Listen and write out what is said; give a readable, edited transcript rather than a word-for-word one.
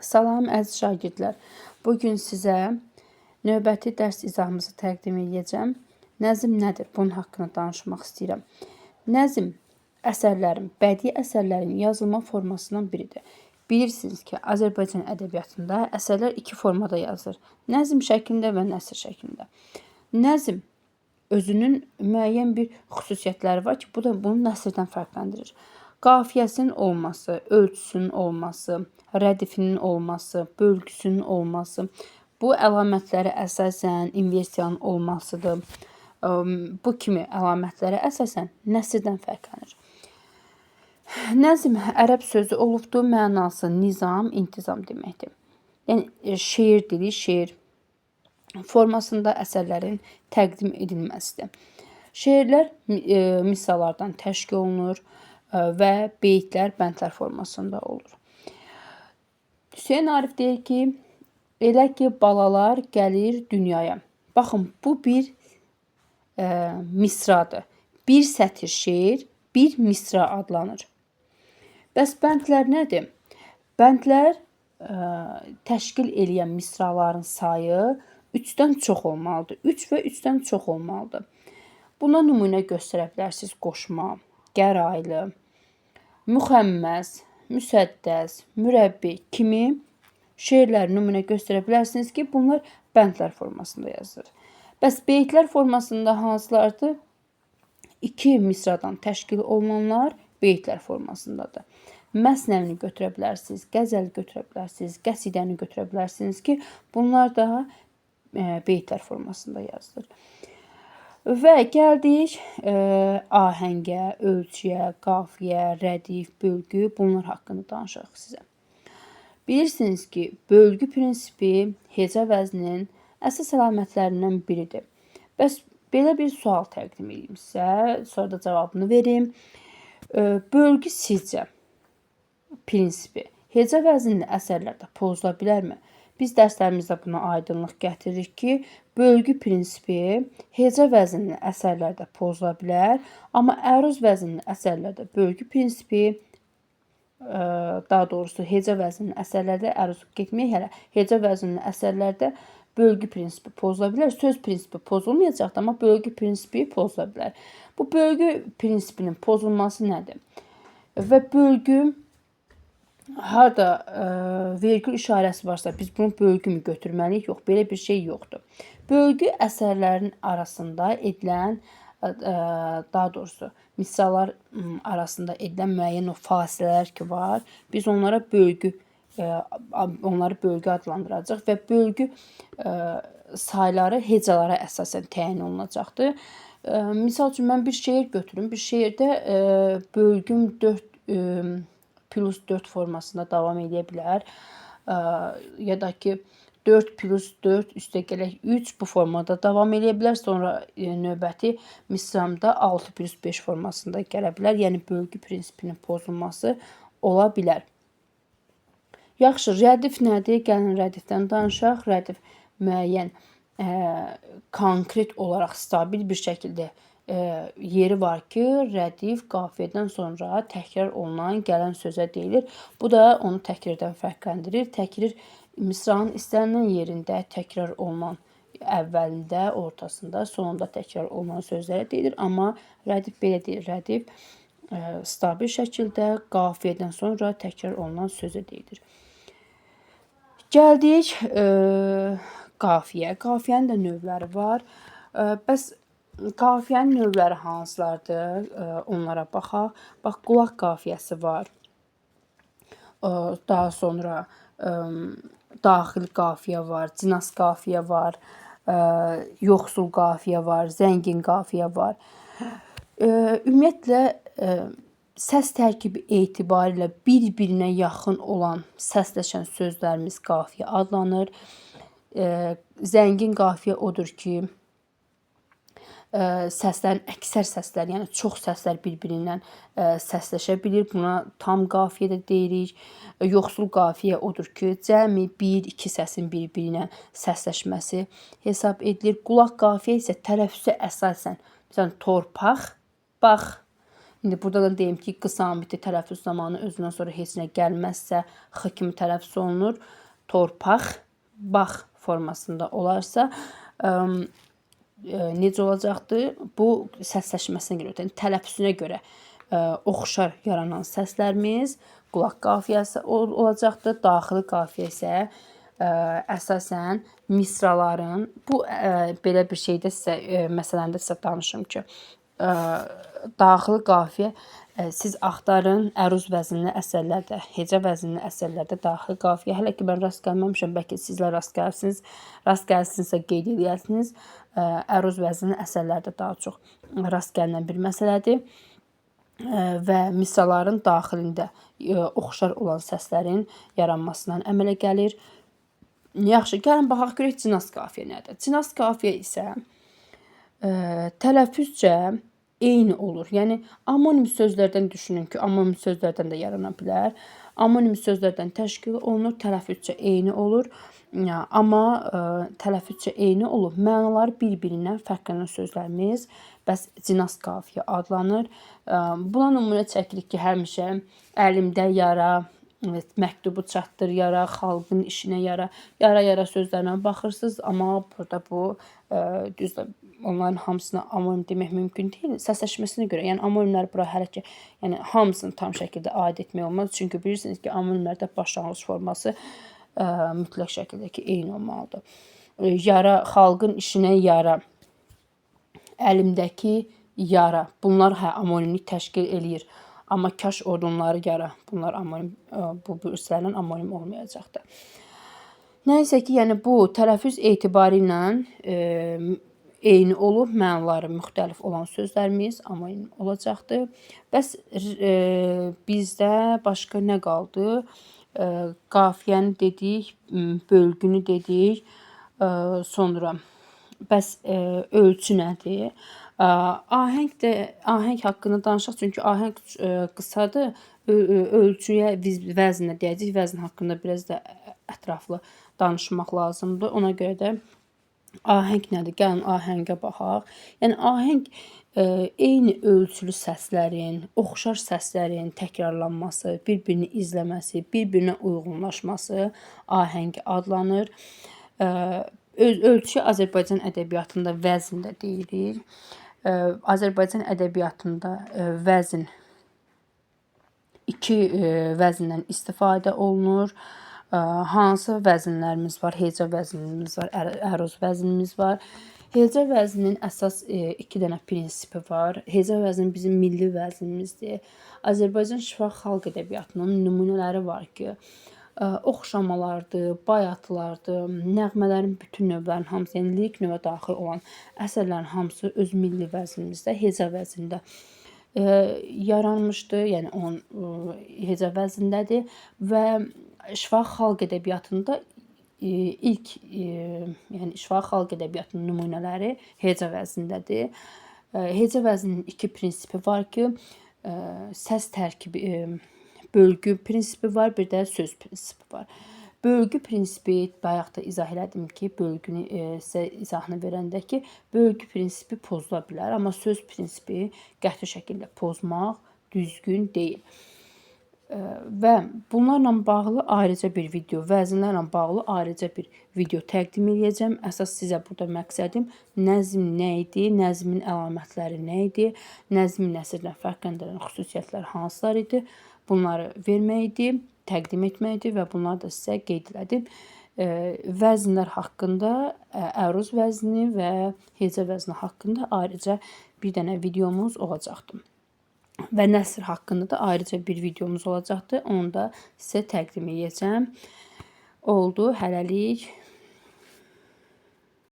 Salam əziz şagirdlər. Bugün sizə növbəti dərs izahımızı təqdim edəcəm. Nəzm nədir? Bunun haqqında danışmaq istəyirəm. Nəzm əsərlərin, bədii əsərlərin yazılma formasından biridir. Bilirsiniz ki, Azərbaycan ədəbiyyatında əsərlər iki formada yazılır. Nəzm şəklində və nəsr şəklində. Nəzm özünün müəyyən bir xüsusiyyətləri var ki, bu da bunu nəsrdən fərqləndirir. Qafiyəsinin olması, ölçüsünün olması, rədifinin olması, bölgüsünün olması, bu əlamətləri əsasən inversiyanın olmasıdır. Bu kimi əlamətlərə əsasən nəsrdən fərqlənir. Nəzm ərəb sözü olubdur, mənası nizam, intizam deməkdir. Yəni şeir dili, şeir formasında əsərlərin təqdim edilməsidir. Şeirlər misallardan təşkil olunur və beytlər, bəndlər formasında olur. Hüseyn Arif deyir ki, elə ki balalar gəlir dünyaya. Baxın, bu bir misradır. Bir sətir şeir, bir misra adlanır. Bəs bəndlər nədir? Bəndlər təşkil eləyən misraların sayı 3-dən çox olmalıdır. 3 və 3-dən çox olmalıdır. Buna nümunə göstərə bilərsiniz. Qoşma, gəraylı, müxəmməs, müsəddəs, mürəbbi kimi şeirlər nümunə göstərə bilərsiniz ki, bunlar bəndlər formasında yazılır. Bəs beytlər formasında hansılardır? 2 misradan təşkil olunanlar beytlər formasındadır. Məsnəvini götürə bilərsiniz, qəzəl götürə bilərsiniz, qəsidəni götürə bilərsiniz ki, bunlar da beytlər formasında yazılır. Və gəldik ahəngə, ölçüyə, qafiyə, rədif, bölgü, bunlar haqqında danışaq sizə. Bilirsiniz ki, bölgü prinsipi heca vəzninin əsas əlamətlərindən biridir. Bəs belə bir sual təqdim edeyim sizə, sonra da cavabını verim. Bölgü sizcə prinsipi heca vəznində əsərlərdə pozula bilərmi? Biz dərslərimizdə buna aydınlıq gətiririk ki, bölgü prinsipi heca vəznində əsərlərdə pozula bilər, amma əruz vəznində əsərlərdə bölgü prinsipi, daha doğrusu heca vəznində əsərlərdə əruz getməyək hələ, heca vəznində əsərlərdə bölgü prinsipi pozula bilər. Söz prinsipi pozulmayacaqdır, amma bölgü prinsipi pozula bilər. Bu bölgü prinsipinin pozulması nədir? Və bölgü harda vergül işarəsi varsa biz bunu bölgü mü götürməliyik? Yox, belə bir şey yoxdur. Bölgü əsərlərin arasında edilən, daha doğrusu misralar arasında edilən müəyyən o fasilələr ki var, biz onlara onları bölgü adlandıracaq və bölgü sayları hecalara əsasən təyin olunacaqdır. Misal üçün, mən bir şeir götürüm. Bir şeirdə bölgüm 4 plus 4 formasında davam edə bilər. Ya da ki, 4 plus 4 üstə gələk 3 bu formada davam edə bilər. Sonra növbəti misramda 6 plus 5 formasında gələ bilər. Yəni, bölgü prinsipinin pozulması ola bilər. Yaxşı, rədif nədir? Gəlin rədifdən danışaq. Rədif müəyyən, konkret olaraq stabil bir şəkildə yeri var ki, rədif qafiyədən sonra təkrar olunan gələn sözə deyilir. Bu da onu təkrirdən fərqləndirir. Təkrir misranın istənilən yerində təkrar olunan, əvvəlində, ortasında, sonunda təkrar olunan sözlərə deyilir. Amma rədif belə deyil. Rədif stabil şəkildə qafiyədən sonra təkrar olunan sözə deyilir. Gəldik qafiyə. Qafiyənin də növləri var. Bəs qafiyənin növləri hansılardır? Onlara baxaq. Bax, qulaq qafiyəsi var. Daha sonra daxil qafiyə var, cinas qafiyə var, yoxsul qafiyə var, zəngin qafiyə var. Ümumiyyətlə, səs tərkibi etibarilə bir-birinə yaxın olan səsləşən sözlərimiz qafiyə adlanır. Zəngin qafiyə odur ki, səslərin əksər səslər, yəni çox səslər bir-birindən səsləşə bilir. Buna tam qafiyə də deyirik. Yoxsul qafiyə odur ki, cəmi 1-2 səsin bir-birinə səsləşməsi hesab edilir. Qulaq qafiyə isə tələffüzə əsasən, məsələn, torpaq, bax İndi burada da deyim ki, qısa amitli tələffüz zamanı özündən sonra heç nə gəlməzsə x kimi tələffüz olunur. Torpaq, bax formasında olarsa necə olacaqdır? Bu səsləşməsinə görə, yəni tələffüzünə görə oxşar yaranan səslərimiz qulaq qafiyəsi olacaqdır. Daxili qafiyə isə əsasən misraların, bu belə bir şeydə sizə məsələndə sizə danışım ki, daxili qafiyə siz axtarın əruz vəzinli əsərlərdə, hecə vəzinli əsərlərdə daxili qafiyə. Hələ ki mən rast gəlməmişəm, bəlkə sizlər rast gəlsiniz. Rast gəlsinizsə qeyd edərsiniz. Əruz vəzinli əsərlərdə daha çox rast gəlinən bir məsələdir və misraların daxilində oxşar olan səslərin yaranmasından əmələ gəlir. Yaxşı, gəlin baxaq görək cinas qafiyə nədir? Cinas qafiyə isə tələffüzcə eyni olur. Yəni amonim sözlərdən düşünün ki, amonim sözlərdən də yarana bilər. Amonim sözlərdən təşkil olunur, tələffüzcə eyni olur. Amma tələffüzcə eyni olub, mənaları bir-birindən fərqlənən sözlərimiz bəs cinas qafiyə adlanır. Buna nümunə çəkirik ki, həmişə əlimdə yara, məktubu çatdır yara, xalqın işinə yara, yara sözlərinə baxırsınız, amma burada bu düzdür, onların hamısına amonim demək mümkün deyil. Səsləşməsinə görə, yəni amonimlər bura hələ ki, yəni hamısını tam şəkildə aid etmək olmaz. Çünki bilirsiniz ki, amonimlərdə başlanğıc forması mütləq şəkildə ki, eyni olmalıdır. Yara, xalqın işinə yara, əlimdəki yara, bunlar amonimlik təşkil eləyir. Amma kaş odunları yara, bunlar amonim, bu üslərlə amonim olmayacaqdır. Nəysə ki, yəni bu tələffüz etibarı ilə eyni olub, mənaları müxtəlif olan sözlərimiz amonim olacaqdır. Bəs bizdə başqa nə qaldı? Qafiyəni dedik, bölgünü dedik, sonra bəs ölçü nədir? Ahəng haqqında danışaq, çünki ahəng qısadır. Ölçüyə, vəzinə deyəcək, vəzin haqqında biraz da ətraflı danışmaq lazımdır. Ona görə də ahəng nədir? Gəlin ahəngə baxaq. Yəni ahəng eyni ölçülü səslərin, oxşar səslərin təkrarlanması, bir-birini izləməsi, bir-birinə uyğunlaşması ahəng adlanır. Ölçüyə Azərbaycan ədəbiyyatında vəzn də deyilir. Azərbaycan ədəbiyyatında vəzn iki vəzindən istifadə olunur. Hansı vəzinlərimiz var? Hecə vəzinimiz var, əruz vəzinimiz var. Hecə vəzninin əsas iki dənə prinsipi var. Hecə vəzni bizim milli vəznimizdir. Azərbaycan şifahi xalq ədəbiyyatının nümunələri var ki, oxşamalardır, bayatlardır, nəğmələrin bütün növlərin hamısı, yəni lirik növə daxil olan əsərlərin hamısı öz milli vəznimizdə, hecə vəznində yaranmışdır. Yəni onun hecə vəznindədir və şifahi xalq ədəbiyyatında ilk, yəni şifahi xalq ədəbiyyatının nümunələri hecə vəznindədir. Hecə vəzninin iki prinsipi var ki, səs tərkibi, bölgü prinsipi var, bir də söz prinsipi var. Bölgü prinsipi, bayaq da izah elədim ki, bölgünü sizə izahını verəndə ki, bölgü prinsipi pozula bilər, amma söz prinsipi qəti şəkildə pozmaq düzgün deyil. Və bunlarla bağlı ayrıca bir video, vəzinlərlə bağlı ayrıca bir video təqdim edəcəm. Əsas sizə burada məqsədim nəzm nə idi, nəzmin əlamətləri nə idi, nəzmi nəsrdən fərqləndirən xüsusiyyətlər hansılar idi, bunları verməkdir, təqdim etməkdir və bunları da sizə qeyd elədim. Vəzinlər haqqında, əruz vəzni və hecə vəzni haqqında ayrıca bir dənə videomuz olacaqdır. Və nəsr haqqında da ayrıca bir videomuz olacaqdır. Onu da sizə təqdim edəcəm. Oldu, hələlik.